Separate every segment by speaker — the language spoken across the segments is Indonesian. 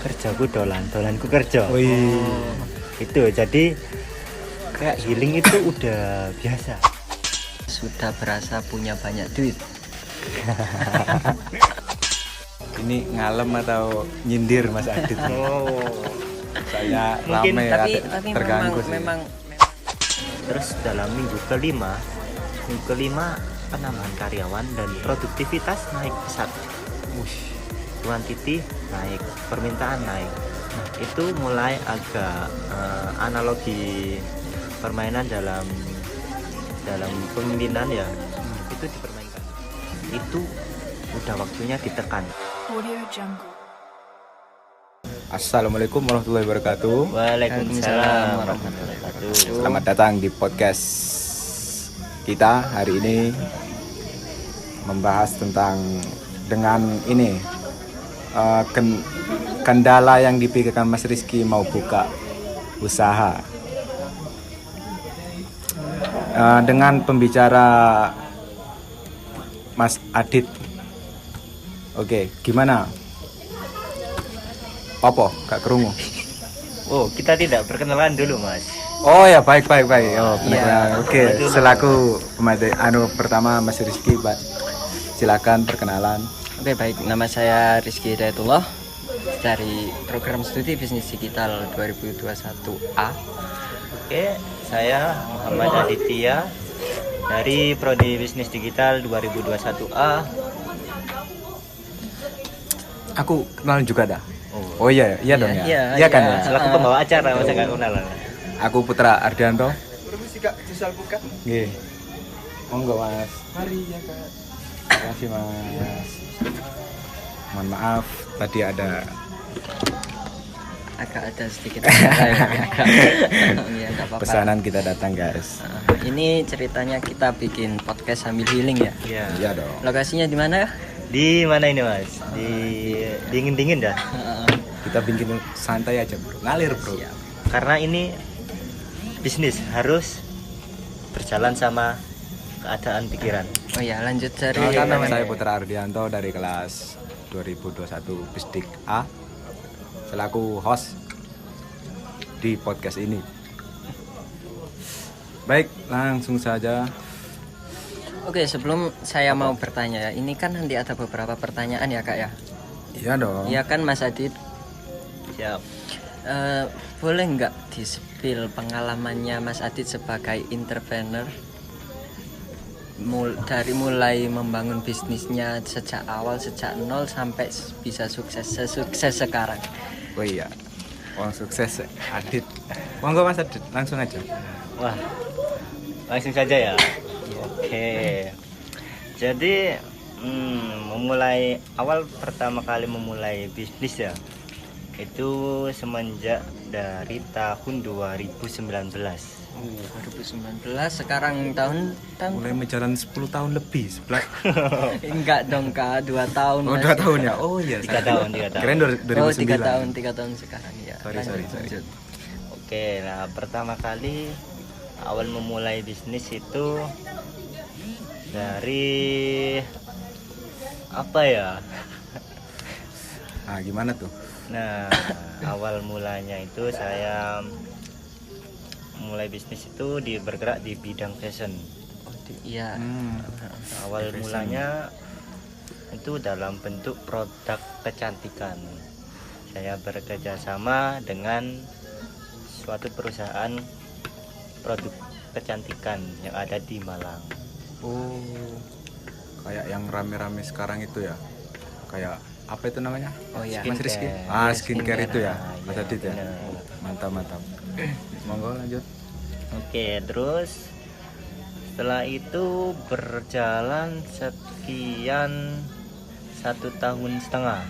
Speaker 1: kerjaku dolanku kerja.
Speaker 2: Wih.
Speaker 1: Itu jadi kayak healing itu udah biasa.
Speaker 3: Sudah berasa punya banyak duit.
Speaker 2: Ini ngalem atau nyindir Mas Adit?
Speaker 1: Oh.
Speaker 2: Saya
Speaker 1: Mungkin,
Speaker 2: rame
Speaker 3: tapi
Speaker 2: terganggu sih.
Speaker 3: memang
Speaker 1: Terus dalam minggu kelima penambahan karyawan dan produktivitas naik pesat. Kuantiti naik, permintaan naik. Nah, itu mulai agak analogi permainan dalam pemimpinan ya. Itu dipermainkan. Itu udah waktunya ditekan.
Speaker 4: Audio Jungle.
Speaker 2: Assalamualaikum warahmatullahi wabarakatuh.
Speaker 1: Waalaikumsalam warahmatullahi wabarakatuh.
Speaker 2: Selamat datang di podcast kita hari ini membahas tentang dengan ini kendala yang dipikirkan Mas Rizky mau buka usaha. Dengan pembicara Mas Adit. Oke, gimana? Apa? Gak kerungu?
Speaker 1: Oh, kita tidak perkenalan dulu, Mas.
Speaker 2: Oh ya, baik. Oh,
Speaker 3: Iya.
Speaker 2: Oke, selaku pertama Mas Rizky, Pak. Silakan perkenalan.
Speaker 3: Oke, baik. Nama saya Rizky Hidayatullah dari program studi bisnis digital 2021A.
Speaker 1: Oke, saya Muhammad Aditya dari Prodi Bisnis Digital 2021A.
Speaker 2: Aku kenalan juga dah. Oh iya dong ya.
Speaker 3: Iya,
Speaker 2: Kan
Speaker 3: iya.
Speaker 2: ya.
Speaker 1: Selaku pembawa acara, masa nggak kenalan?
Speaker 2: Aku Putra Ardianto. Nggih. Monggo Mas. Mari ya Kak. Terima kasih Mas. Mohon maaf tadi ada
Speaker 3: Agak ada sedikit agak. Iya, nggak apa-apa.
Speaker 2: pesanan kita datang guys.
Speaker 3: Ini ceritanya kita bikin podcast sambil healing ya.
Speaker 1: Iya.
Speaker 2: Iya dong.
Speaker 3: Lokasinya di mana?
Speaker 1: Di mana ini, Mas? Di dingin dah.
Speaker 2: Kita bikin santai aja bro. Ngalir bro.
Speaker 3: Siap.
Speaker 1: Karena ini bisnis harus berjalan sama keadaan pikiran.
Speaker 3: Oh ya, lanjut dari
Speaker 2: Nama saya Putra Ardianto dari kelas 2021 Bisdik A selaku host di podcast ini. Baik, langsung saja.
Speaker 3: Oke, sebelum saya mau bertanya ya, ini kan nanti ada beberapa pertanyaan ya Kak ya.
Speaker 2: Iya dong.
Speaker 3: Iya kan Mas Adit?
Speaker 1: Siap.
Speaker 3: Boleh nggak di-spill pengalamannya Mas Adit sebagai entrepreneur? Dari mulai membangun bisnisnya sejak awal, sejak nol sampai bisa sukses sekarang.
Speaker 2: Oh iya. Orang sukses Adit. Monggo Mas Adit, langsung aja.
Speaker 1: Wah, langsung saja ya. Oke. Jadi pertama kali memulai bisnis ya, itu semenjak dari tahun 2019.
Speaker 3: 2019 sekarang tahun
Speaker 2: Mulai menjalan 10 tahun lebih, 11.
Speaker 3: enggak dong Kak, 2 tahun.
Speaker 2: Oh,
Speaker 3: Mas.
Speaker 2: 2 tahun ya. Oh iya.
Speaker 1: 3 tahun.
Speaker 2: Keren 2009.
Speaker 3: Oh, 3 tahun sekarang ya.
Speaker 2: Sorry.
Speaker 3: Lanjut.
Speaker 1: Oke, nah pertama kali awal memulai bisnis itu dari apa ya?
Speaker 2: Nah, gimana tuh?
Speaker 1: Nah, awal mulanya itu saya mulai bisnis itu bergerak di bidang fashion.
Speaker 3: Iya.
Speaker 1: Awal mulanya itu dalam bentuk produk kecantikan. Saya bekerja sama dengan suatu perusahaan produk kecantikan yang ada di Malang.
Speaker 2: Oh. Kayak yang rame-rame sekarang itu ya. Kayak apa itu namanya?
Speaker 3: Oh iya.
Speaker 2: Mas Rizky.
Speaker 1: Skincare.
Speaker 2: Skincare itu ya.
Speaker 1: Nah,
Speaker 2: Mas
Speaker 1: iya,
Speaker 2: Adit ya.
Speaker 1: benar.
Speaker 2: Mantap. Monggo lanjut.
Speaker 1: Oke, terus setelah itu berjalan sekian 1,5 tahun.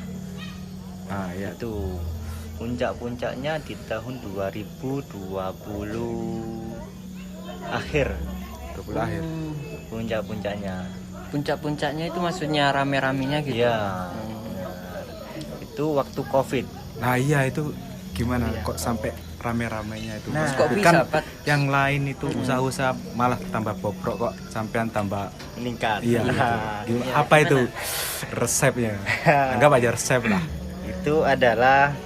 Speaker 2: Ah iya.
Speaker 1: Itu puncak-puncaknya di tahun 2020 akhir.
Speaker 2: 20 akhir.
Speaker 1: Puncak-puncaknya
Speaker 3: Itu maksudnya rame-ramenya gitu.
Speaker 1: iya, benar. Itu waktu COVID.
Speaker 2: Nah iya itu gimana
Speaker 1: Iya.
Speaker 2: kok sampai rame-ramenya itu?
Speaker 1: Nah,
Speaker 3: kok bisa,
Speaker 2: kan
Speaker 3: Pak?
Speaker 2: yang lain itu usaha-usaha malah tambah bobrok kok sampean tambah
Speaker 1: Meningkat.
Speaker 2: iya.
Speaker 1: Nah,
Speaker 2: Gitu. Apa itu resepnya? Anggap aja resep lah.
Speaker 1: itu adalah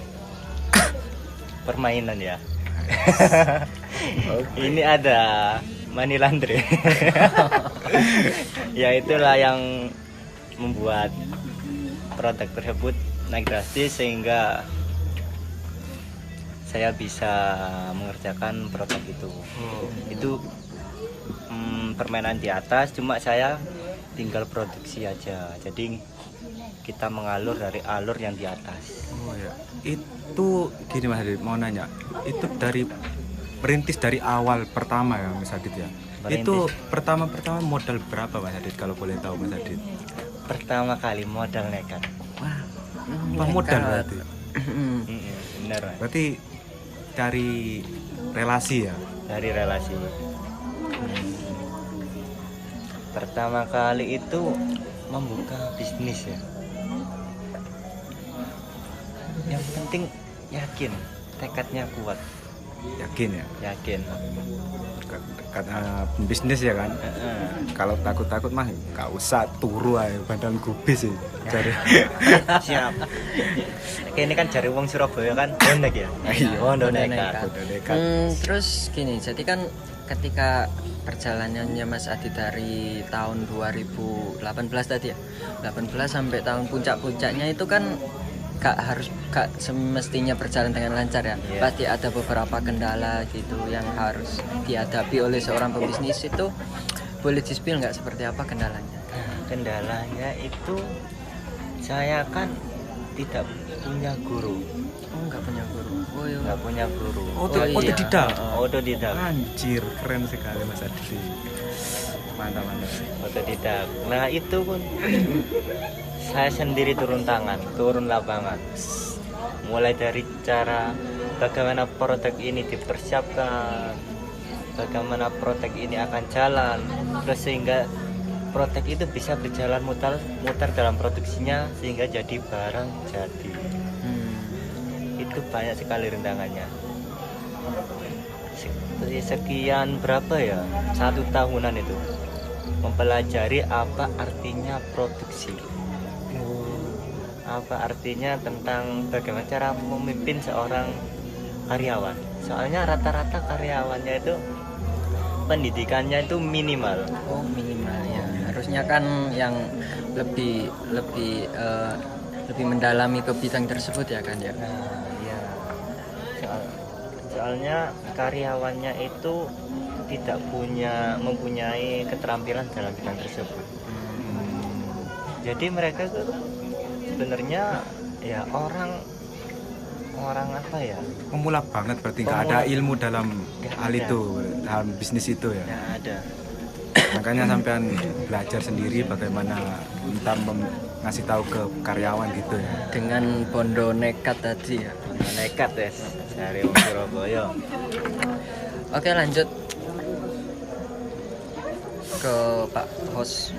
Speaker 1: permainan ya. Ini ada money laundry. Ya itulah yang membuat produk tersebut naik drastis sehingga saya bisa mengerjakan produk itu. Itu permainan di atas, cuma saya tinggal produksi aja. Jadi kita mengalur dari alur yang di atas.
Speaker 2: Oh ya. Itu gini Mas Adit, mau nanya. Itu dari perintis dari awal pertama ya Mas Adit ya.
Speaker 1: Merintis.
Speaker 2: Itu pertama modal berapa Mas Adit kalau boleh tahu Mas Adit?
Speaker 1: Pertama kali modal nekat.
Speaker 2: Apa modal berarti?
Speaker 1: Bener, Mas.
Speaker 2: Berarti cari relasi ya.
Speaker 1: Dari relasi. Pertama kali itu membuka bisnis ya. Yang penting yakin, tekadnya kuat.
Speaker 2: Yakin ya.
Speaker 1: Yakin.
Speaker 2: Karena bisnis ya kan. Kalau takut-takut mah gak usah turu aja badan gubis sih. Cari.
Speaker 1: Siap. Kayak ini kan jari wong Surabaya kan bonek ya.
Speaker 2: Iya.
Speaker 1: Bonek
Speaker 3: Nekat.
Speaker 1: nekat.
Speaker 3: Terus gini, jadi kan ketika perjalanannya Mas Adi dari tahun 2018 tadi ya, 18 sampai tahun puncak-puncaknya itu kan gak semestinya berjalan dengan lancar ya.
Speaker 1: Iya.
Speaker 3: Pasti ada beberapa kendala gitu yang harus dihadapi oleh seorang pebisnis itu. Boleh di-spill nggak seperti apa kendalanya?
Speaker 1: Kendalanya itu saya kan tidak punya guru.
Speaker 3: Oh, nggak punya guru. Oh, iya.
Speaker 1: Nggak punya guru.
Speaker 2: Otodidak.
Speaker 1: Otodidak.
Speaker 2: Anjir, keren sekali Mas Adit. Mantap.
Speaker 1: Otodidak. Nah itu pun saya sendiri turun tangan, turun lapangan. Mulai dari cara bagaimana produk ini dipersiapkan, bagaimana produk ini akan jalan, terus sehingga produk itu bisa berjalan mutar dalam produksinya sehingga jadi barang jadi. Itu banyak sekali rintangannya. Sekian berapa ya? 1 tahunan itu mempelajari apa artinya produksi, apa artinya tentang bagaimana cara memimpin seorang karyawan. Soalnya rata-rata karyawannya itu pendidikannya itu minimal.
Speaker 3: Oh, minimal ya. Harusnya kan yang lebih mendalami ke bidang tersebut ya kan ya.
Speaker 1: Nah, iya. Soalnya karyawannya itu tidak mempunyai keterampilan dalam bidang tersebut. Jadi mereka tuh sebenarnya ya orang apa ya?
Speaker 2: Pemula banget berarti nggak ada ilmu dalam hal itu, dalam bisnis itu ya.
Speaker 1: Nggak ada.
Speaker 2: Makanya sampean belajar sendiri bagaimana minta ngasih tahu ke karyawan gitu ya.
Speaker 3: Dengan bondo nekat tadi ya.
Speaker 1: Nekat ya dari Surabaya.
Speaker 3: Oke, lanjut ke Pak Host.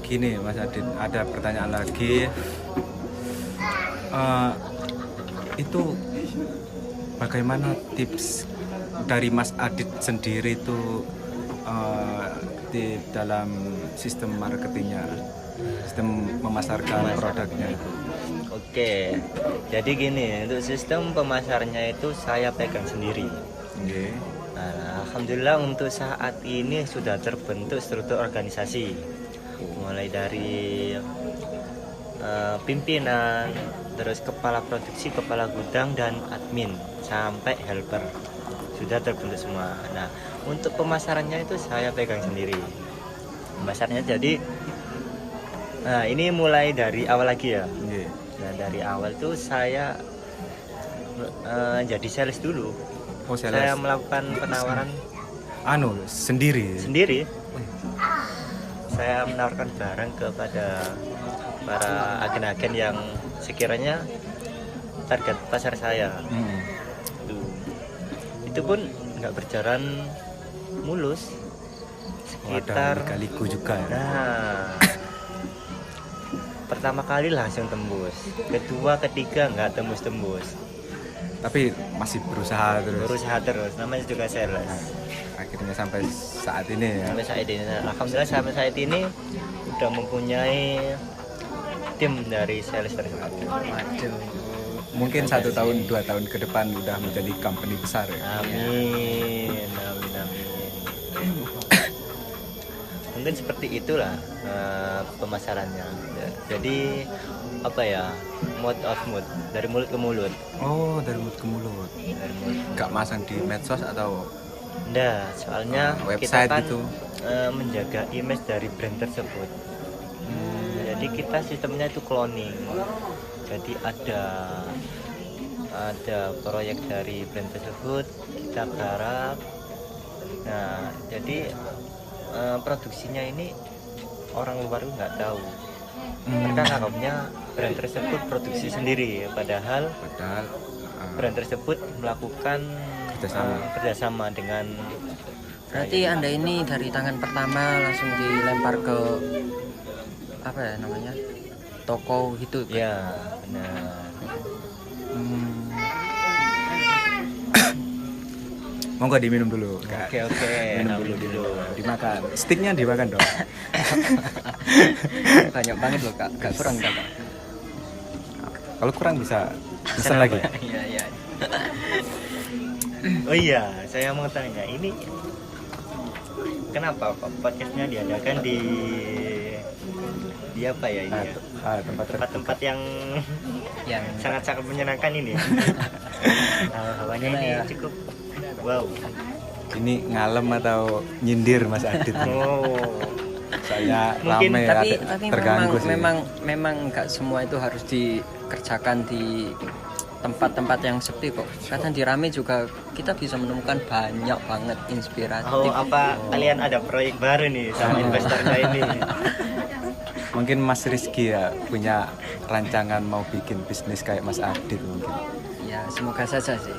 Speaker 2: Gini Mas Adit, ada pertanyaan lagi. Itu bagaimana tips dari Mas Adit sendiri itu di dalam sistem marketingnya, sistem memasarkan produknya itu?
Speaker 1: Oke, jadi gini, untuk sistem pemasarnya itu saya pegang sendiri.
Speaker 2: Oke.
Speaker 1: Nah, alhamdulillah untuk saat ini sudah terbentuk struktur organisasi, mulai dari pimpinan, terus kepala produksi, kepala gudang, dan admin sampai helper sudah terbentuk semua. Nah, untuk pemasarannya itu saya pegang sendiri. Pemasarannya jadi, nah ini mulai dari awal lagi ya.
Speaker 2: Oke.
Speaker 1: Nah dari awal tuh saya jadi sales dulu.
Speaker 2: Oh, sales.
Speaker 1: Saya melakukan penawaran
Speaker 2: sendiri.
Speaker 1: Saya menawarkan barang kepada para agen-agen yang sekiranya target pasar saya. Itu pun nggak berjalan mulus. Sekitar
Speaker 2: ada liku juga ya.
Speaker 1: Nah, pertama kali langsung tembus, kedua, ketiga nggak tembus.
Speaker 2: Tapi masih berusaha terus.
Speaker 1: Namanya juga sales.
Speaker 2: Akhirnya sampai saat ini ya.
Speaker 1: Sampai saat ini, alhamdulillah sampai saat ini udah mempunyai tim dari sales tersebut.
Speaker 3: Waduh,
Speaker 2: mungkin 1 tahun 2 tahun ke depan udah menjadi company besar ya.
Speaker 1: Amin, amin, amin. Mungkin seperti itulah pemasarannya. Jadi apa ya, mode of mood, dari mulut ke mulut.
Speaker 2: Oh, dari mulut ke mulut.
Speaker 1: Dari mulut.
Speaker 2: Gak masang di medsos atau
Speaker 1: Nggak, soalnya
Speaker 2: website
Speaker 1: kita kan
Speaker 2: gitu.
Speaker 1: menjaga image dari brand tersebut. Jadi kita sistemnya itu cloning. Jadi ada proyek dari brand tersebut, kita garap. Nah, jadi produksinya ini orang luar nggak tahu. Mereka nganggapnya brand tersebut produksi sendiri, padahal brand tersebut melakukan kerjasama dengan.
Speaker 3: Berarti Anda ini dari tangan pertama langsung dilempar ke apa ya namanya? Toko gitu.
Speaker 1: Ya, benar.
Speaker 2: Monggo diminum dulu, Kak.
Speaker 1: Oke,
Speaker 2: Minum dulu. Dimakan. Sticknya dimakan dong.
Speaker 3: Banyak banget loh Kak, gak kurang Kak.
Speaker 2: Kalau kurang bisa pesan lagi.
Speaker 3: Iya iya.
Speaker 1: Oh iya, saya mau tanya, ini kenapa podcastnya diadakan di apa ya ini ya? Tempat-tempat yang sangat-sangat menyenangkan ini. Hawanya ini cukup wow.
Speaker 2: Ini ngalem atau nyindir Mas Adit?
Speaker 1: Oh.
Speaker 2: Saya
Speaker 1: Mungkin,
Speaker 2: rame
Speaker 3: Tapi
Speaker 2: terganggu sih.
Speaker 3: memang nggak semua itu harus dikerjakan di tempat-tempat yang sepi kok. Kadang di rame juga kita bisa menemukan banyak banget inspiratif.
Speaker 1: Oh, apa kalian ada proyek baru nih sama investornya ini?
Speaker 2: Mungkin Mas Rizky ya punya rancangan mau bikin bisnis kayak Mas Adit mungkin.
Speaker 3: Ya semoga saja sih.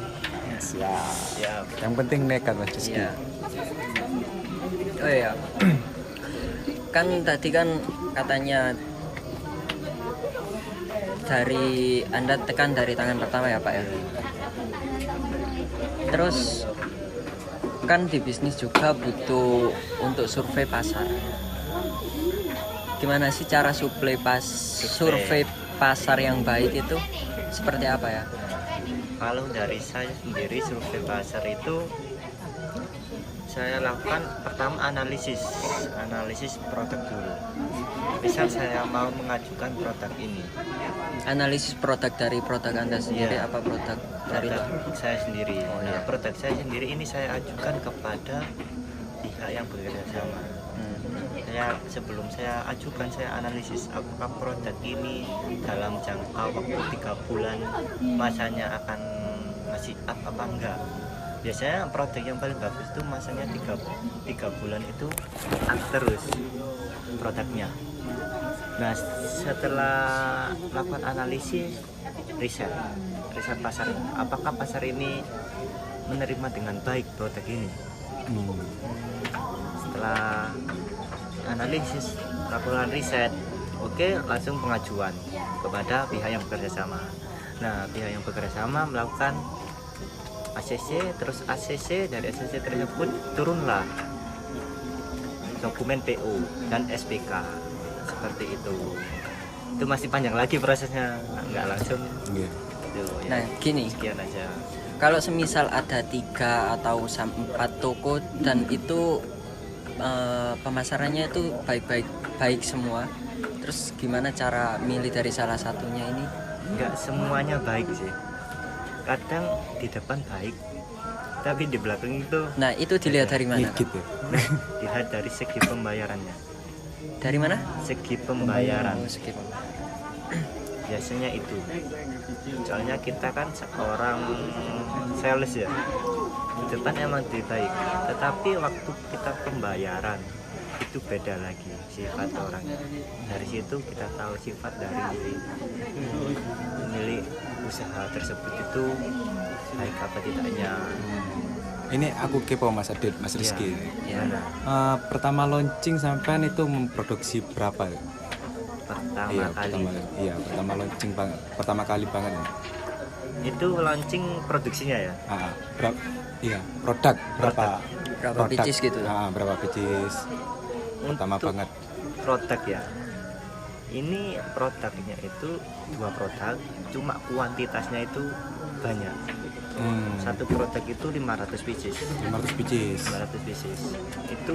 Speaker 2: Siap.
Speaker 1: Ya,
Speaker 2: Yang penting nekat Mas Rizky.
Speaker 3: Iya. Oh iya. Kan tadi kan katanya dari Anda tekan dari tangan pertama ya Pak ya. Terus kan di bisnis juga butuh untuk survei pasar. Gimana sih cara survei pasar yang baik itu seperti apa ya?
Speaker 1: kalau dari saya sendiri survei pasar itu saya lakukan pertama analisis produk dulu. Misal saya mau mengajukan produk ini,
Speaker 3: Analisis produk dari produk Anda sendiri,
Speaker 1: Iya.
Speaker 3: apa produk dari
Speaker 1: produk saya sendiri.
Speaker 3: Oh,
Speaker 1: Nah,
Speaker 3: iya.
Speaker 1: produk saya sendiri ini saya ajukan kepada pihak yang bekerja sama. Sebelum saya ajukan, saya analisis apakah produk ini dalam jangka waktu 3 bulan masanya akan masih up apa enggak. Biasanya produk yang paling bagus itu masanya 3 bulan itu up terus produknya. Nah, setelah melakukan analisis, riset pasar, apakah pasar ini menerima dengan baik produk ini. Setelah analisis, lakukan riset, oke, langsung pengajuan kepada pihak yang bekerja sama. Nah, pihak yang bekerja sama melakukan ACC, terus ACC, dari ACC tersebut turunlah dokumen PO dan SPK, seperti itu. Itu masih panjang lagi prosesnya, nggak langsung.
Speaker 2: Iya.
Speaker 1: Gitu, ya.
Speaker 3: Nah, gini.
Speaker 1: Sekian aja.
Speaker 3: Kalau semisal ada 3 atau 4 toko dan itu pemasarannya itu baik semua, terus gimana cara milih dari salah satunya ini?
Speaker 1: Nggak semuanya baik sih, kadang di depan baik tapi di belakang itu
Speaker 3: Nah itu dilihat dari mana?
Speaker 2: Dikit ya.
Speaker 1: dilihat dari segi pembayarannya.
Speaker 3: Dari mana?
Speaker 1: Segi pembayaran
Speaker 3: Oh, skip.
Speaker 1: biasanya itu, soalnya kita kan seorang sales ya, di depan emang lebih baik, tetapi waktu kita pembayaran itu beda lagi sifat orangnya. Dari situ kita tahu sifat dari pemilik usaha tersebut itu baik apa tidaknya.
Speaker 2: Ini aku kepo Mas Adit, Mas Rizky.
Speaker 3: Ya.
Speaker 2: Pertama launching sampean itu memproduksi berapa?
Speaker 1: Pertama kali
Speaker 2: pertama launching pertama kali banget ya.
Speaker 1: itu launching produksinya ya.
Speaker 2: Produk berapa?
Speaker 3: Berapa biji gitu?
Speaker 2: Berapa biji? Pertama
Speaker 1: Untuk
Speaker 2: banget.
Speaker 1: produk ya, ini produknya itu 2 produk, cuma kuantitasnya itu banyak. Satu produk itu 500 pieces.
Speaker 2: 500 pieces.
Speaker 1: 500 pieces. Itu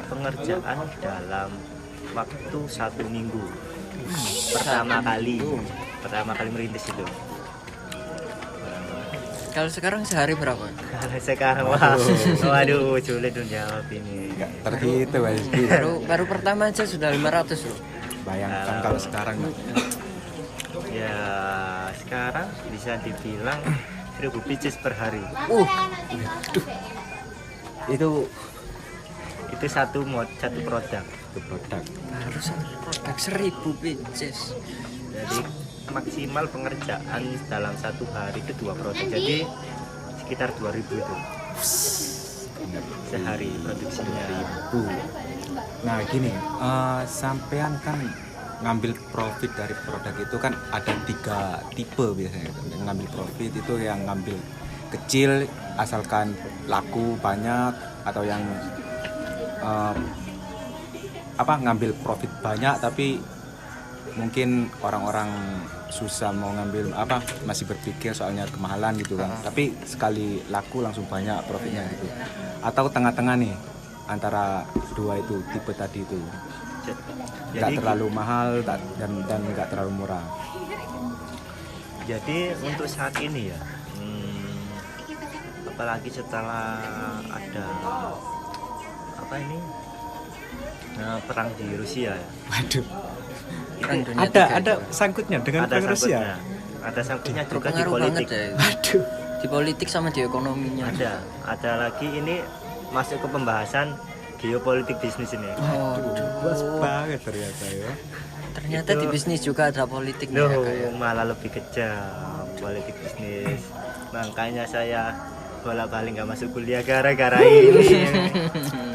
Speaker 1: pengerjaan dalam waktu 1 minggu. Pertama kali merintis itu.
Speaker 3: Kalau sekarang sehari berapa?
Speaker 1: Kalau sekarang waduh sulit menjawab ini.
Speaker 2: Nggak terhitung Mas Rizky.
Speaker 3: Baru pertama aja sudah 500 loh.
Speaker 2: Bayangkan kalau sekarang
Speaker 1: Ya sekarang bisa dibilang 1000 pieces per hari.
Speaker 2: itu
Speaker 1: Itu satu produk.
Speaker 3: Baru satu produk 1000 pieces.
Speaker 1: Jadi maksimal pengerjaan dalam 1 hari itu 2 produk. Jadi sekitar 2000 itu sehari produksinya.
Speaker 2: Nah gini, sampean kan ngambil profit dari produk itu kan ada 3 tipe biasanya. Yang ngambil profit itu yang ngambil kecil asalkan laku banyak, atau yang ngambil profit banyak tapi mungkin orang-orang susah mau ngambil masih berpikir soalnya kemahalan gitu kan, tapi sekali laku langsung banyak profitnya gitu. Atau tengah-tengah nih antara 2 itu tipe tadi itu, nggak terlalu mahal dan nggak terlalu murah.
Speaker 1: Jadi untuk saat ini ya, apalagi setelah ada perang di Rusia ya.
Speaker 2: Waduh,
Speaker 3: Perang dunia tiga
Speaker 2: ada
Speaker 3: itu.
Speaker 2: sangkutnya dengan perang Rusia.
Speaker 1: Ada sangkutnya juga di
Speaker 3: Berpengaruh
Speaker 1: politik.
Speaker 3: banget ya.
Speaker 2: Waduh,
Speaker 3: Di politik sama di ekonominya.
Speaker 1: Ada lagi ini masuk ke pembahasan geopolitik bisnis ini.
Speaker 2: luas banget ternyata ya.
Speaker 3: Ternyata
Speaker 1: Itu-
Speaker 3: di bisnis juga ada politiknya ya, Kak, ya.
Speaker 1: Malah lebih kejam politik bisnis. Makanya saya bolak-balik nggak masuk kuliah gara-gara ini,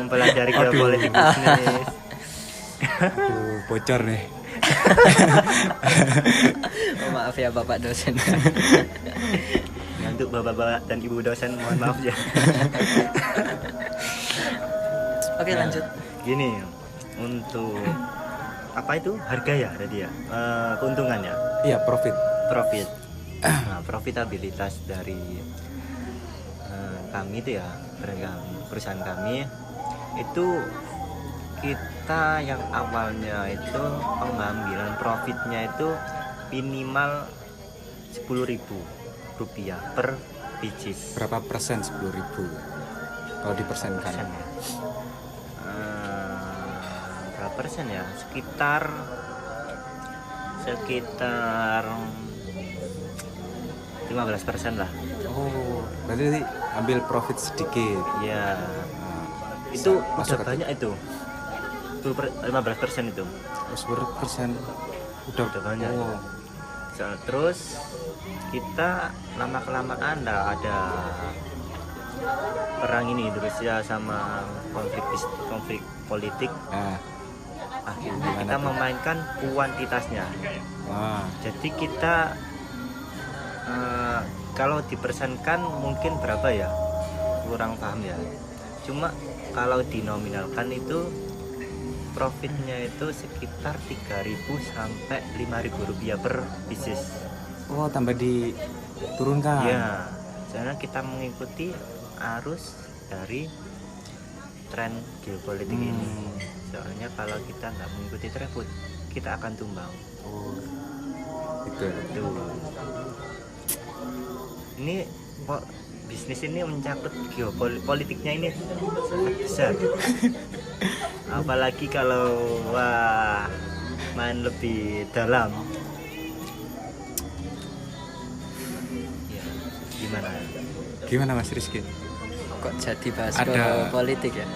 Speaker 1: mempelajari geopolitik bisnis.
Speaker 2: Aduh, bocor nih.
Speaker 3: Oh, maaf ya Bapak dosen.
Speaker 1: Ya, untuk bapak-bapak dan ibu dosen mohon maaf ya.
Speaker 3: Oke, lanjut.
Speaker 1: Gini, untuk apa itu harga ya tadi ya, keuntungan ya,
Speaker 2: Iya, profit.
Speaker 1: profit. Nah, profitabilitas dari kami itu ya, perusahaan kami itu, kita yang awalnya itu pengambilan profitnya itu minimal 10.000 rupiah per pieces.
Speaker 2: Berapa persen 10.000 kalau dipersenkan?
Speaker 1: Persen ya? Berapa persen ya? Sekitar 15% lah.
Speaker 2: Oh, berarti ambil profit sedikit.
Speaker 1: Ya,
Speaker 2: Nah,
Speaker 1: itu
Speaker 2: masuk
Speaker 1: udah
Speaker 2: ke-
Speaker 1: banyak itu. 15% itu.
Speaker 2: 10% udah
Speaker 1: banyak.
Speaker 2: Oh,
Speaker 1: Terus kita lama kelamaan ada perang ini di Rusia sama konflik politik.
Speaker 2: nah,
Speaker 1: Akhirnya
Speaker 2: Gimana
Speaker 1: kita
Speaker 2: tuh?
Speaker 1: memainkan kuantitasnya.
Speaker 2: wah,
Speaker 1: Jadi kita kalau dipersenkan mungkin berapa ya? Kurang paham ya. Cuma kalau dinominalkan itu profitnya itu sekitar 3.000 sampai 5.000 rupiah per pieces.
Speaker 2: oh tambah diturunkan.
Speaker 1: Ya, karena kita mengikuti arus dari tren geopolitik ini. Soalnya kalau kita nggak mengikuti tren, kita akan tumbang.
Speaker 2: Oh, itu.
Speaker 1: Tuh. Ini kok bisnis ini mencakup geopolitiknya ini sangat besar. Apalagi kalau main lebih dalam. Ya,
Speaker 2: Gimana Mas Rizky?
Speaker 3: Kok jadi bahas
Speaker 2: Ada-
Speaker 3: ke politik ya?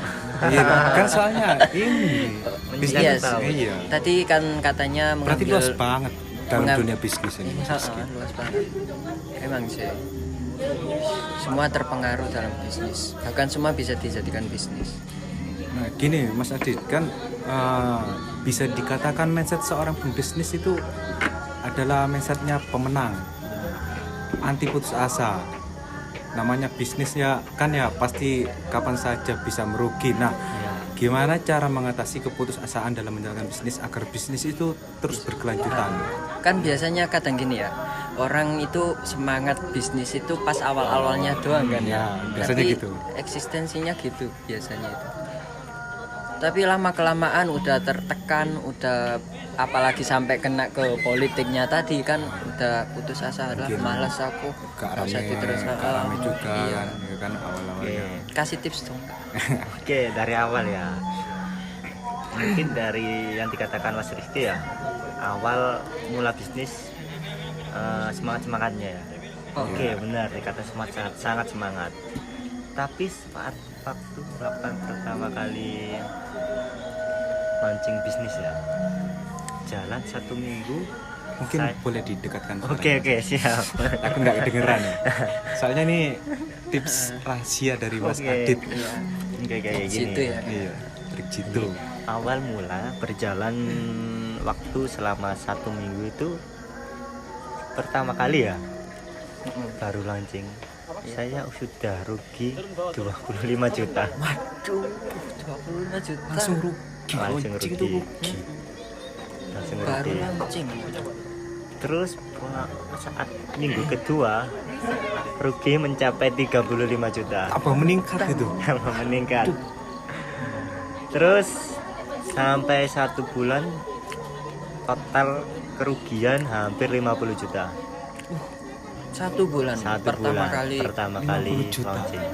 Speaker 2: Iya, kan soalnya ini bisnis.
Speaker 3: Iya,
Speaker 1: tahu.
Speaker 2: Iya.
Speaker 3: Tadi kan katanya
Speaker 2: Berarti
Speaker 3: mengambil
Speaker 2: luas banget dalam
Speaker 3: mengam-
Speaker 2: dunia bisnis ini. Mas Rizky.
Speaker 3: luas banget. Emang sih. Semua terpengaruh dalam bisnis. Bahkan semua bisa dijadikan bisnis.
Speaker 2: Nah, gini Mas Adit, kan bisa dikatakan mindset seorang pembisnis itu adalah mindsetnya pemenang, anti putus asa. Namanya bisnis ya kan ya pasti kapan saja bisa merugi. Nah,
Speaker 1: Ya.
Speaker 2: gimana cara mengatasi keputusasaan dalam menjalankan bisnis agar bisnis itu terus berkelanjutan?
Speaker 3: Kan biasanya kadang gini ya, orang itu semangat bisnis itu pas awal-awalnya doang kan ya.
Speaker 2: Ya, biasanya
Speaker 3: Tapi
Speaker 2: gitu.
Speaker 3: eksistensinya gitu biasanya itu. Tapi lama kelamaan udah tertekan, udah apalagi sampai kena ke politiknya tadi kan udah putus asa lah,
Speaker 2: Mungkin
Speaker 3: malas aku.
Speaker 2: Gak
Speaker 3: Nggak usah
Speaker 2: rame,
Speaker 3: diteruskan.
Speaker 2: gak rame juga
Speaker 3: Iya.
Speaker 2: kan, ya kan awal-awalnya.
Speaker 3: Kasih tips dong.
Speaker 1: Oke, dari awal ya. Mungkin dari yang dikatakan Mas Rizky ya. Awal mula bisnis semangat-semangatnya ya. Oke, benar dikata semangat, sangat semangat. Tapi saat waktu melakukan pertama kali launching bisnis ya, jalan 1 minggu.
Speaker 2: Mungkin
Speaker 1: Saya-
Speaker 2: boleh didekatkan.
Speaker 1: Oke, siap.
Speaker 2: Aku nggak kedengeran ya. Soalnya ini tips rahasia dari Mas
Speaker 1: Oke.
Speaker 2: Adit.
Speaker 1: Oke, kayak gini.
Speaker 3: Situ ya.
Speaker 2: Iya, trik jitu.
Speaker 1: Awal mula berjalan waktu selama 1 minggu itu pertama kali ya, baru launching. Saya sudah rugi 25 juta.
Speaker 3: Waduh, 25 juta.
Speaker 2: Langsung rugi.
Speaker 1: Langsung
Speaker 2: Launching
Speaker 1: rugi.
Speaker 2: itu rugi.
Speaker 1: Langsung
Speaker 3: Baru
Speaker 1: rugi.
Speaker 3: launching.
Speaker 1: Terus saat minggu kedua rugi mencapai 35 juta.
Speaker 2: Apa meningkat itu?
Speaker 1: Meningkat. Terus sampai 1 bulan total kerugian hampir 50 juta.
Speaker 3: 1 bulan.
Speaker 1: 1
Speaker 3: pertama
Speaker 1: bulan
Speaker 3: kali.
Speaker 1: pertama
Speaker 2: 50
Speaker 1: kali
Speaker 2: juta.
Speaker 1: launching.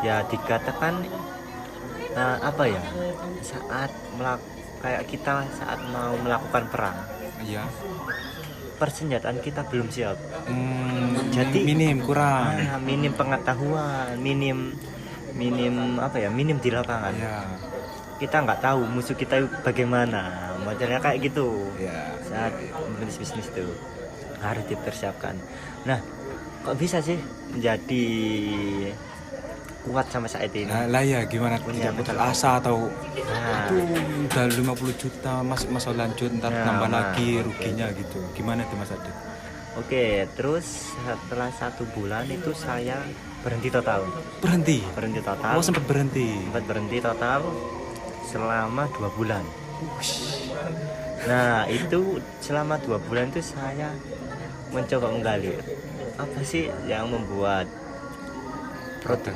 Speaker 1: Ya dikatakan apa ya, saat kayak kita saat mau melakukan perang,
Speaker 2: Iya.
Speaker 1: persenjataan kita belum siap.
Speaker 2: Jadi minim kurang.
Speaker 1: Minim pengetahuan, minim apa ya, minim di lapangan.
Speaker 2: Iya.
Speaker 1: Kita nggak tahu musuh kita bagaimana, modelnya kayak gitu.
Speaker 2: Iya.
Speaker 1: Saat bisnis itu harus dipersiapkan. Nah, kok bisa sih menjadi kuat sama saat ini?
Speaker 2: Lah ya gimana
Speaker 1: Punya
Speaker 2: tidak putus
Speaker 1: modal.
Speaker 2: asa atau
Speaker 1: Nah,
Speaker 2: itu udah 50 juta masa lanjut ntar
Speaker 1: Nah,
Speaker 2: tambah
Speaker 1: Mas.
Speaker 2: lagi ruginya gitu. Gimana tuh Mas Adit?
Speaker 1: oke, terus setelah 1 bulan itu saya berhenti total.
Speaker 2: Berhenti.
Speaker 1: Berhenti total.
Speaker 2: Oh sempat berhenti.
Speaker 1: Sempat berhenti total selama 2 bulan. Nah, itu selama 2 bulan itu saya mencoba menggali apa sih yang membuat produk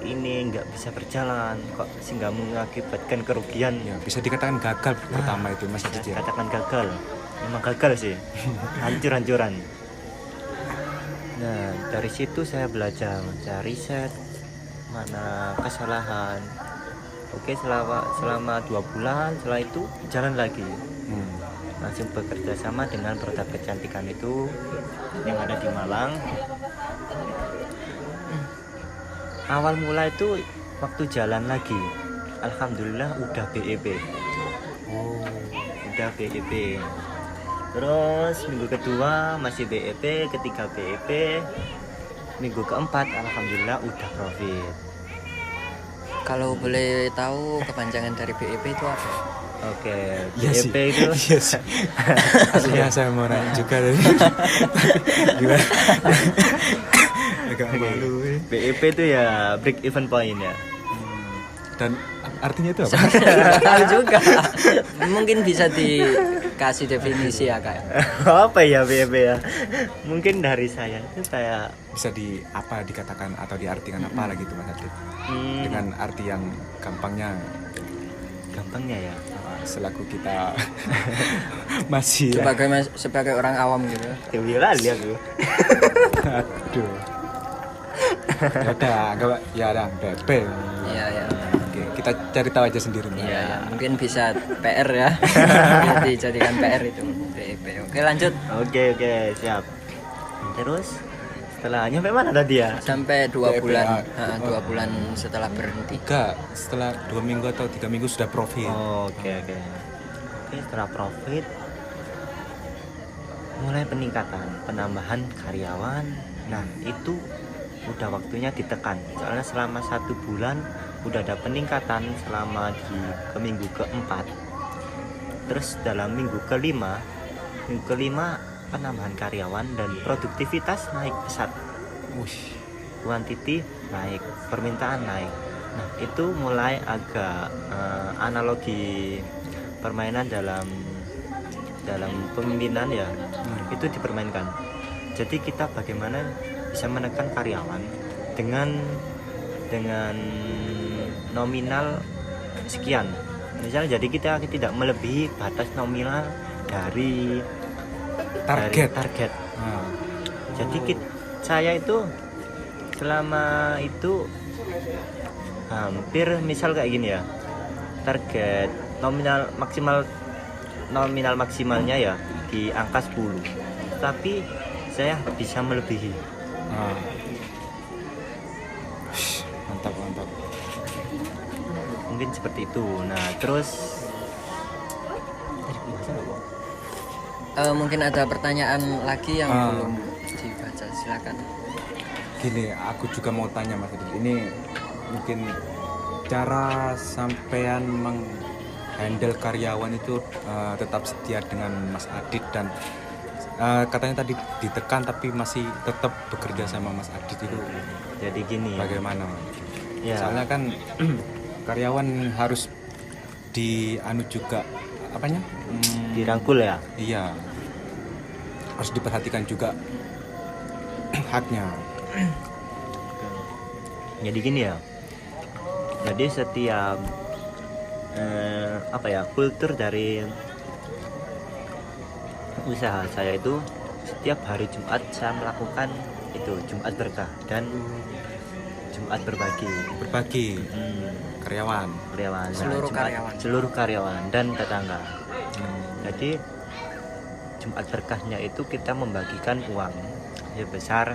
Speaker 1: ini nggak bisa berjalan, kok sehingga mengakibatkan kerugian.
Speaker 2: Ya bisa dikatakan gagal pertama itu Mas Adit ya.
Speaker 1: Katakan gagal, memang gagal sih, hancur-hancuran. Nah, dari situ saya belajar, saya riset mana kesalahan. Oke, selama 2 bulan, setelah itu jalan lagi, langsung bekerja sama dengan produk kecantikan itu yang ada di Malang. Awal mula itu waktu jalan lagi, alhamdulillah udah BEP. Udah BEP. Terus minggu kedua masih BEP, ketiga BEP, minggu keempat alhamdulillah udah profit.
Speaker 3: Kalau boleh tahu kepanjangan dari BEP itu apa?
Speaker 1: Oke,
Speaker 2: Iya sih.
Speaker 1: BEP itu
Speaker 2: Iya sih. Aslinya saya mau nanya juga tadi. Gimana? Agak malu.
Speaker 1: BEP itu ya break even point ya.
Speaker 2: Dan artinya itu apa?
Speaker 3: Nggak tahu juga. Mungkin bisa dikasih definisi ya kak.
Speaker 1: Apa ya BEP ya? Mungkin dari saya itu kayak
Speaker 2: Bisa dikatakan atau diartikan apa lagi tuh Mas Adit? Dengan arti yang gampangnya
Speaker 1: gampangnya ya.
Speaker 2: selaku kita masih
Speaker 3: Sebagai orang awam gitu.
Speaker 1: Kebilang dia tuh.
Speaker 2: aduh. Ya udah BP.
Speaker 3: Iya ya.
Speaker 2: Oke, kita cari tahu aja sendiri. Mbak.
Speaker 3: Iya ya. Mungkin bisa PR ya. Jadi jadikan PR itu BEP. Oke lanjut.
Speaker 1: Oke, siap. Terus setelah nyampe mana tadi ya?
Speaker 3: Sampai 2
Speaker 2: BEP,
Speaker 3: bulan.
Speaker 2: ah.
Speaker 3: 2 bulan setelah berhenti.
Speaker 2: Enggak, setelah 2 minggu atau 3 minggu sudah profit.
Speaker 1: Oke, setelah profit mulai penambahan karyawan. Nah, itu udah waktunya ditekan. Soalnya selama 1 bulan udah ada peningkatan selama ke minggu keempat. Terus dalam minggu kelima penambahan karyawan dan produktivitas naik pesat. Kuantiti naik, permintaan naik. Nah, itu mulai agak analogi permainan dalam pemimpinan ya, itu dipermainkan. Jadi kita bagaimana bisa menekan karyawan dengan nominal sekian. Misalnya jadi kita tidak melebihi batas nominal dari target. Jadi saya itu selama itu hampir misal kayak gini ya, target nominal maksimalnya ya di angka 10, tapi saya bisa melebihi.
Speaker 2: Mantap.
Speaker 1: Mungkin seperti itu. Nah terus
Speaker 3: Mungkin ada pertanyaan lagi yang belum dibaca, silakan.
Speaker 2: Gini, aku juga mau tanya Mas Adit. Ini mungkin cara sampean menghandle karyawan itu tetap setia dengan Mas Adit dan katanya tadi ditekan tapi masih tetap bekerja sama Mas Adit itu.
Speaker 1: jadi gini
Speaker 2: Bagaimana?
Speaker 1: ya,
Speaker 2: Soalnya kan karyawan harus dianu juga apanya?
Speaker 1: dirangkul ya.
Speaker 2: Iya. Harus diperhatikan juga haknya.
Speaker 1: Jadi gini ya, jadi setiap kultur dari usaha saya itu setiap hari Jumat saya melakukan itu Jumat berkah dan Jumat berbagi
Speaker 2: Karyawan.
Speaker 1: seluruh karyawan dan tetangga. Jadi Jumat berkahnya itu kita membagikan uang sebesar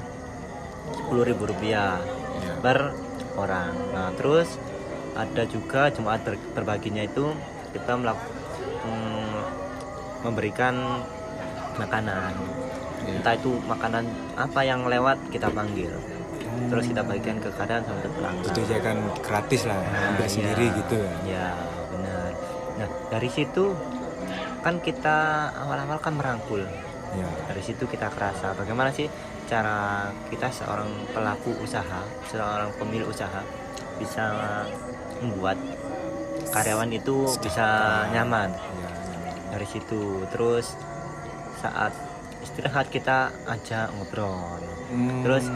Speaker 1: Rp10.000 per orang. Nah terus ada juga Jumat berbaginya itu kita memberikan makanan, entah itu makanan apa yang lewat kita panggil, terus kita bagikan ke kadang sampai pelanggan.
Speaker 2: Disediakan gratis lah, ambil sendiri gitu ya.
Speaker 1: Ya benar. Nah dari situ kan kita awal-awal kan merangkul.
Speaker 2: Ya.
Speaker 1: Dari situ kita kerasa bagaimana sih cara kita seorang pelaku usaha, seorang pemilik usaha bisa membuat karyawan itu bisa nyaman. Dari situ terus saat istirahat kita ajak ngobrol. Terus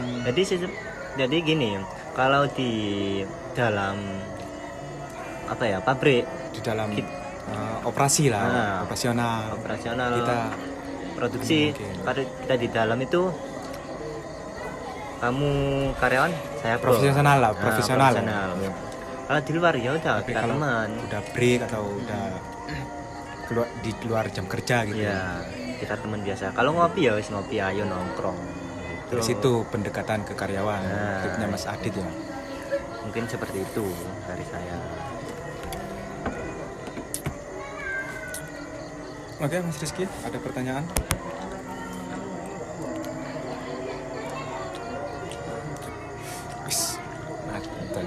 Speaker 1: jadi gini, kalau di dalam pabrik,
Speaker 2: Di dalam operasi lah, operasional kita
Speaker 1: produksi, kalau kita di dalam itu kamu karyawan, saya pro.
Speaker 2: profesional lah, profesional.
Speaker 1: Ya. Kalau di luar ya udah
Speaker 2: Tapi
Speaker 1: kita
Speaker 2: kalau
Speaker 1: teman.
Speaker 2: udah break atau udah di luar jam kerja gitu.
Speaker 1: Ya, kita teman biasa. Kalau ngopi ya wis ngopi, ayo nongkrong.
Speaker 2: Dari situ pendekatan ke karyawan, tipnya Mas Adit ya.
Speaker 1: Mungkin seperti itu dari saya.
Speaker 2: Oke Mas Rizky, ada pertanyaan? Wis, adzan.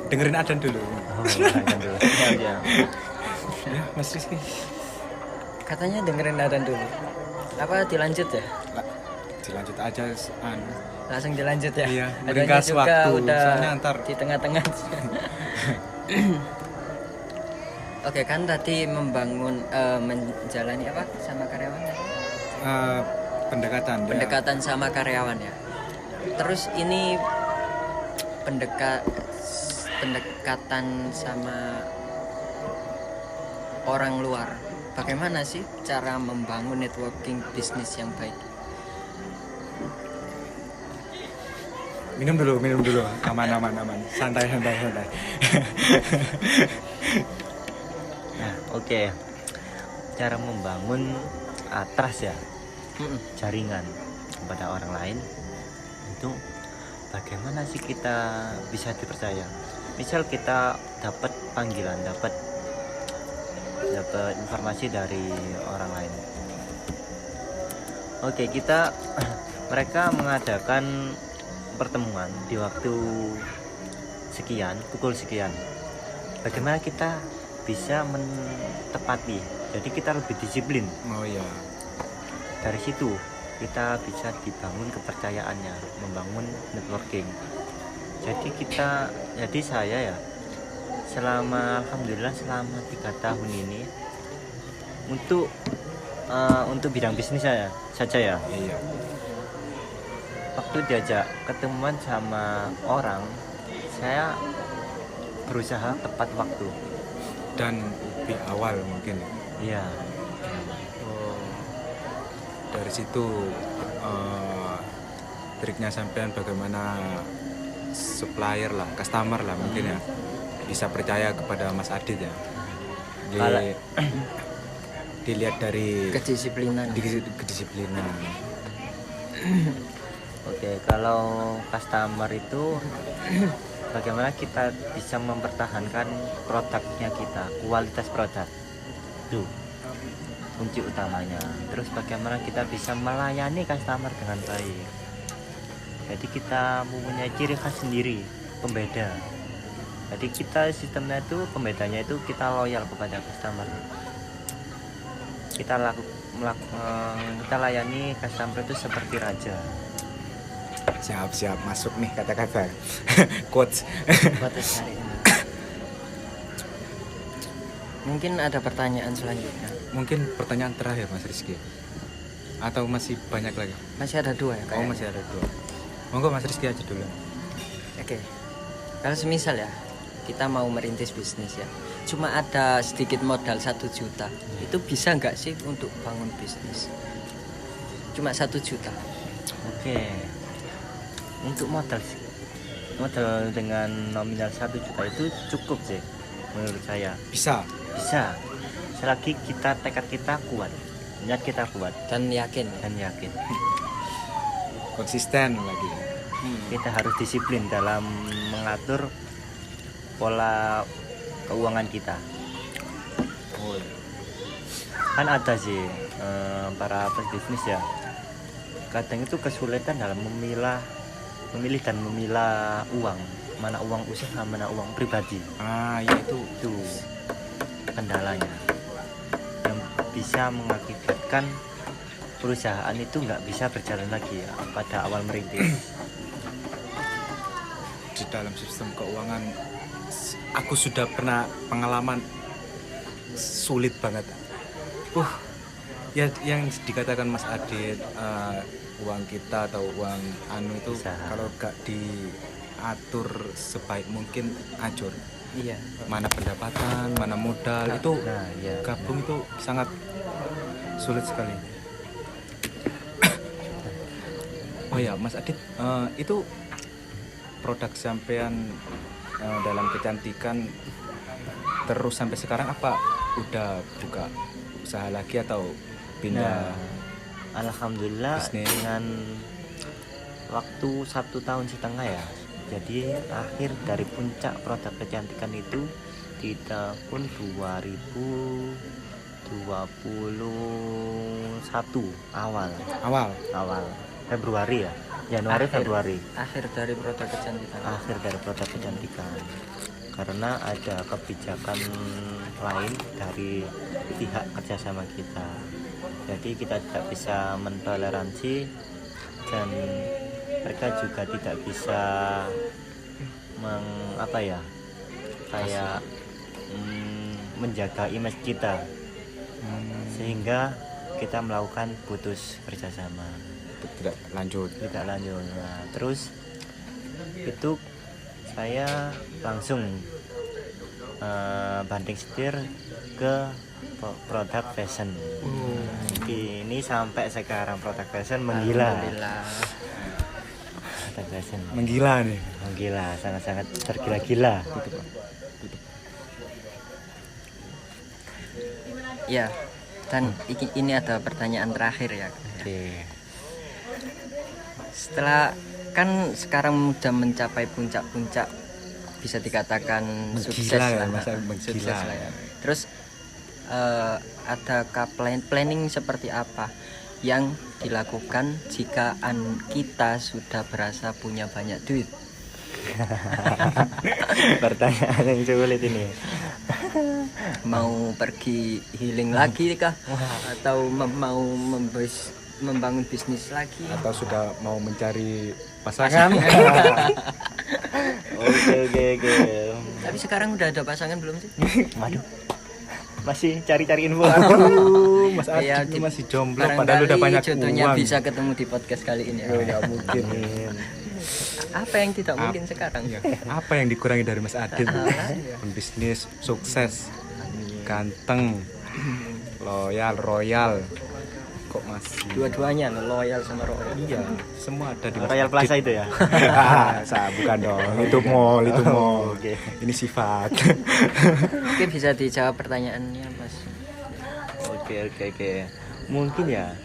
Speaker 2: Dengerin adzan dulu.
Speaker 1: Makan dulu. Ya.
Speaker 2: Ya, Mas Rizky.
Speaker 3: Katanya dengerin adzan dulu. Apa dilanjut ya?
Speaker 2: Dilanjut aja
Speaker 3: Langsung dilanjut ya.
Speaker 2: Iya,
Speaker 3: Adzannya
Speaker 2: meringkas
Speaker 3: juga
Speaker 2: waktu,
Speaker 3: udah
Speaker 2: soalnya antar.
Speaker 3: di tengah-tengah. Oke, kan tadi membangun menjalani apa sama karyawan ya? Pendekatan sama karyawan ya. Terus ini pendekatan sama orang luar. Bagaimana sih cara membangun networking bisnis yang baik?
Speaker 2: Minum dulu, aman, santai.
Speaker 1: Nah, oke. Cara membangun trust ya, jaringan kepada orang lain itu bagaimana sih kita bisa dipercaya? Misal kita dapat panggilan, dapat informasi dari orang lain. Oke, mereka mengadakan pertemuan di waktu sekian, pukul sekian. Bagaimana kita bisa menepati? Jadi kita lebih disiplin.
Speaker 2: Oh iya.
Speaker 1: Dari situ kita bisa dibangun kepercayaannya, membangun networking. Jadi saya ya alhamdulillah selama 3 tahun ini untuk bidang bisnis saja ya.
Speaker 2: Iya.
Speaker 1: Waktu diajak ketemuan sama orang, saya berusaha tepat waktu.
Speaker 2: Dan lebih awal mungkin.
Speaker 1: Iya.
Speaker 2: Dari situ triknya sampean bagaimana supplier lah, customer lah mungkin ya bisa percaya kepada Mas Adit ya. Dilihat dari
Speaker 3: Kedisiplinan.
Speaker 2: kedisiplinan.
Speaker 1: Oke, kalau customer itu bagaimana kita bisa mempertahankan produknya kita, kualitas produk itu kunci utamanya. Terus bagaimana kita bisa melayani customer dengan baik. Jadi kita mempunyai ciri khas sendiri, pembeda. Jadi kita sistemnya itu pembedanya itu kita loyal kepada customer. Kita layani customer itu seperti raja.
Speaker 2: Siap masuk nih kata-kata quotes.
Speaker 3: Mungkin ada pertanyaan selanjutnya.
Speaker 2: Mungkin pertanyaan terakhir Mas Rizky atau masih banyak lagi?
Speaker 3: Masih ada 2 ya kayaknya.
Speaker 2: Masih ada 2. Monggo Mas Rizky aja dulu.
Speaker 3: Oke. Kalau semisal ya kita mau merintis bisnis ya, cuma ada sedikit modal 1 juta, itu bisa nggak sih untuk bangun bisnis? Cuma 1 juta.
Speaker 1: Oke. Untuk modal dengan nominal 1 juta itu cukup sih menurut saya.
Speaker 2: Bisa.
Speaker 1: Selagi tekad kita kuat, niat kita kuat
Speaker 3: Dan yakin.
Speaker 2: Konsisten lagi.
Speaker 1: Kita harus disiplin dalam mengatur pola keuangan kita. Kan ada sih para pebisnis ya, kadang itu kesulitan dalam memilih dan memilah uang, mana uang usaha, mana uang pribadi.
Speaker 2: Ya itu
Speaker 1: Kendalanya yang bisa mengakibatkan perusahaan itu nggak bisa berjalan lagi ya pada awal merintis.
Speaker 2: di dalam sistem keuangan. Aku sudah pernah pengalaman sulit banget. Ya yang dikatakan Mas Adit, uang kita atau uang itu
Speaker 1: Usaha.
Speaker 2: kalau gak diatur sebaik mungkin hancur.
Speaker 3: Iya.
Speaker 2: Mana pendapatan, mana modal, itu
Speaker 1: Iya.
Speaker 2: gabung itu sangat sulit sekali. Oh ya Mas Adit, itu produk sampean dalam kecantikan terus sampai sekarang apa udah buka usaha lagi atau pindah?
Speaker 1: Alhamdulillah
Speaker 2: bisnis.
Speaker 1: dengan waktu 1,5 tahun ya. Jadi akhir dari puncak produk kecantikan itu di tahun 2021 awal Februari ya. Februari.
Speaker 3: Akhir dari produk kecantikan.
Speaker 1: Karena ada kebijakan lain dari pihak kerjasama kita. Jadi kita tidak bisa mentoleransi dan mereka juga tidak bisa menjaga image kita, sehingga kita melakukan putus kerjasama.
Speaker 2: Tidak lanjut.
Speaker 1: Nah, terus itu saya langsung banting setir ke produk fashion. Ini sampai sekarang produk fashion menggila.
Speaker 3: Alhamdulillah.
Speaker 1: Produk fashion
Speaker 2: Menggila nih.
Speaker 1: menggila, sangat-sangat tergila-gila.
Speaker 3: Ya. Dan ini ada pertanyaan terakhir ya.
Speaker 1: Oke.
Speaker 3: Setelah kan sekarang udah mencapai puncak-puncak, bisa dikatakan sukses
Speaker 2: ya,
Speaker 3: lah,
Speaker 2: masa menggila.
Speaker 3: sukses lah ya. Terus adakah planning seperti apa yang dilakukan jika kita sudah berasa punya banyak duit?
Speaker 1: Pertanyaan yang sulit ini.
Speaker 3: Mau pergi healing lagi kah? Atau mau membangun bisnis lagi?
Speaker 2: Atau sudah mau mencari pasangan?
Speaker 1: Oke.
Speaker 3: Tapi sekarang udah ada pasangan belum sih?
Speaker 1: Waduh. Masih cari-cari info.
Speaker 2: Aduh, Mas
Speaker 3: Iya,
Speaker 2: Adit masih jomblo
Speaker 3: barangkali
Speaker 2: padahal udah banyak
Speaker 3: jodohnya
Speaker 2: uang.
Speaker 3: bisa ketemu di podcast kali ini.
Speaker 2: Nggak mungkin.
Speaker 3: Apa yang tidak mungkin sekarang?
Speaker 2: Ya, apa yang dikurangi dari Mas Adit?
Speaker 3: Iya.
Speaker 2: Pembisnis sukses, ganteng, loyal, royal. Kok masih?
Speaker 3: Dua-duanya loyal sama royal.
Speaker 2: Iya, semua ada di Mas
Speaker 1: Royal
Speaker 2: Adit.
Speaker 1: Plaza itu ya.
Speaker 2: Bukan dong, itu mall, itu mall.
Speaker 1: Oke.
Speaker 2: Ini sifat.
Speaker 3: Oke, bisa dijawab pertanyaannya, Mas.
Speaker 1: Oke. Mungkin ya.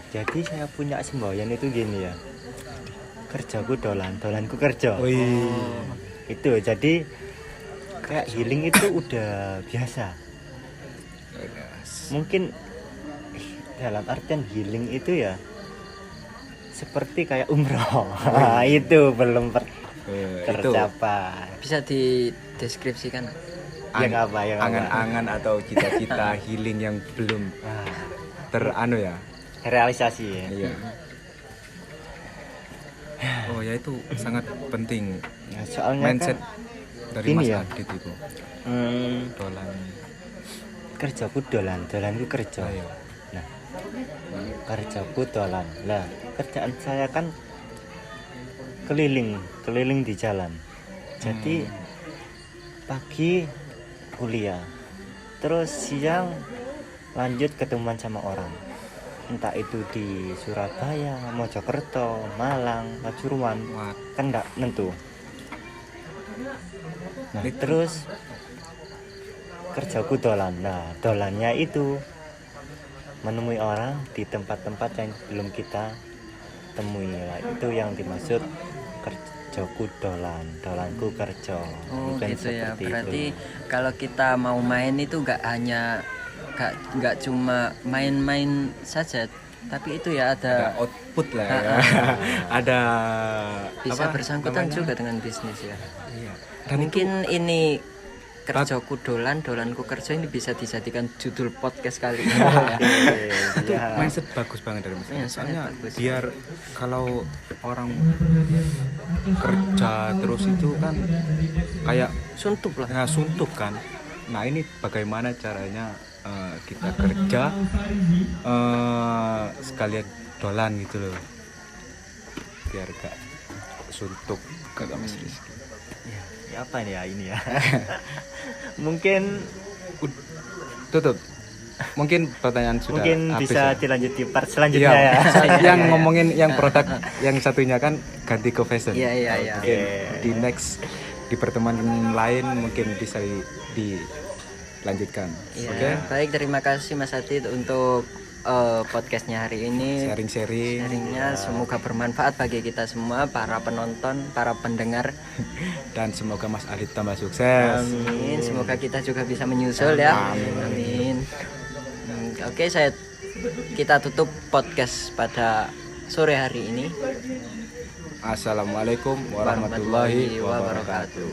Speaker 1: Jadi saya punya semboyan itu gini ya. Kerjaku dolanku kerja.
Speaker 2: Wih.
Speaker 1: Itu jadi kayak healing itu udah biasa. Mungkin dalam artian healing itu ya seperti kayak umroh. Itu belum tercapai.
Speaker 3: Bisa dideskripsikan?
Speaker 1: Yang apa?
Speaker 2: Angan-angan atau cita-cita healing yang belum ya.
Speaker 1: Realisasi ya.
Speaker 2: Iya. Oh ya, itu sangat penting.
Speaker 1: Nah, soalnya
Speaker 2: Mindset
Speaker 1: kan
Speaker 2: dari
Speaker 1: ini
Speaker 2: Mas
Speaker 1: ya.
Speaker 2: Adit itu. Dolan.
Speaker 1: Kerjaku dolanku kerja.
Speaker 2: Ayo.
Speaker 1: Nah, kerjaku dolan. Lah, kerjaan saya kan keliling di jalan. Jadi pagi kuliah, terus siang lanjut ketemuan sama orang. Entah itu di Surabaya, Mojokerto, Malang, Pasuruan,
Speaker 2: Wah,
Speaker 1: kan nggak nentu. Nah, terus kerjaku dolan. Nah, dolannya itu menemui orang di tempat-tempat yang belum kita temui. Nah, itu yang dimaksud kerjaku dolanku kerja.
Speaker 3: Oh
Speaker 1: Bukan
Speaker 3: gitu ya.
Speaker 1: seperti
Speaker 3: Berarti
Speaker 1: itu.
Speaker 3: kalau kita mau main itu nggak cuma main-main saja, tapi itu ya
Speaker 2: ada
Speaker 3: ada
Speaker 2: output lah ya. Ada
Speaker 3: bisa
Speaker 2: apa
Speaker 3: bersangkutan
Speaker 2: namanya?
Speaker 3: juga dengan bisnis ya.
Speaker 2: Iya. Dan
Speaker 3: Mungkin ini kerjaku dolanku kerja ini bisa dijadikan judul podcast kali ini.
Speaker 2: itu
Speaker 1: Ya.
Speaker 2: mindset bagus banget dari Mas Adit.
Speaker 3: Iya, sangat
Speaker 2: Soalnya
Speaker 3: bagus.
Speaker 2: biar kalau orang kerja terus itu kan kayak
Speaker 3: Suntuk lah.
Speaker 2: suntuk kan. Nah, ini bagaimana caranya kita kerja sekalian dolan gitu loh, biar gak suntuk kagak Mas Rizky.
Speaker 1: Ya apa nih ya ini ya? Mungkin
Speaker 2: Tutup. Mungkin pertanyaan sudah
Speaker 1: mungkin
Speaker 2: habis
Speaker 1: bisa
Speaker 2: ya?
Speaker 1: dilanjut di part selanjutnya
Speaker 2: Iya,
Speaker 1: ya.
Speaker 2: yang ngomongin yang produk yang satunya kan ganti ke fashion.
Speaker 3: Iya.
Speaker 2: Mungkin di next di pertemuan lain mungkin bisa dilanjutkan.
Speaker 3: Iya.
Speaker 2: Oke.
Speaker 3: Baik, terima kasih Mas Adit untuk podcastnya hari ini.
Speaker 2: Sharing-sharing.
Speaker 3: Sharingnya semoga bermanfaat bagi kita semua, para penonton, para pendengar.
Speaker 2: Dan semoga Mas Adit tambah sukses.
Speaker 3: Amin. Semoga kita juga bisa menyusul ya. Amin. Oke, kita tutup podcast pada sore hari ini.
Speaker 2: Assalamualaikum warahmatullahi wabarakatuh.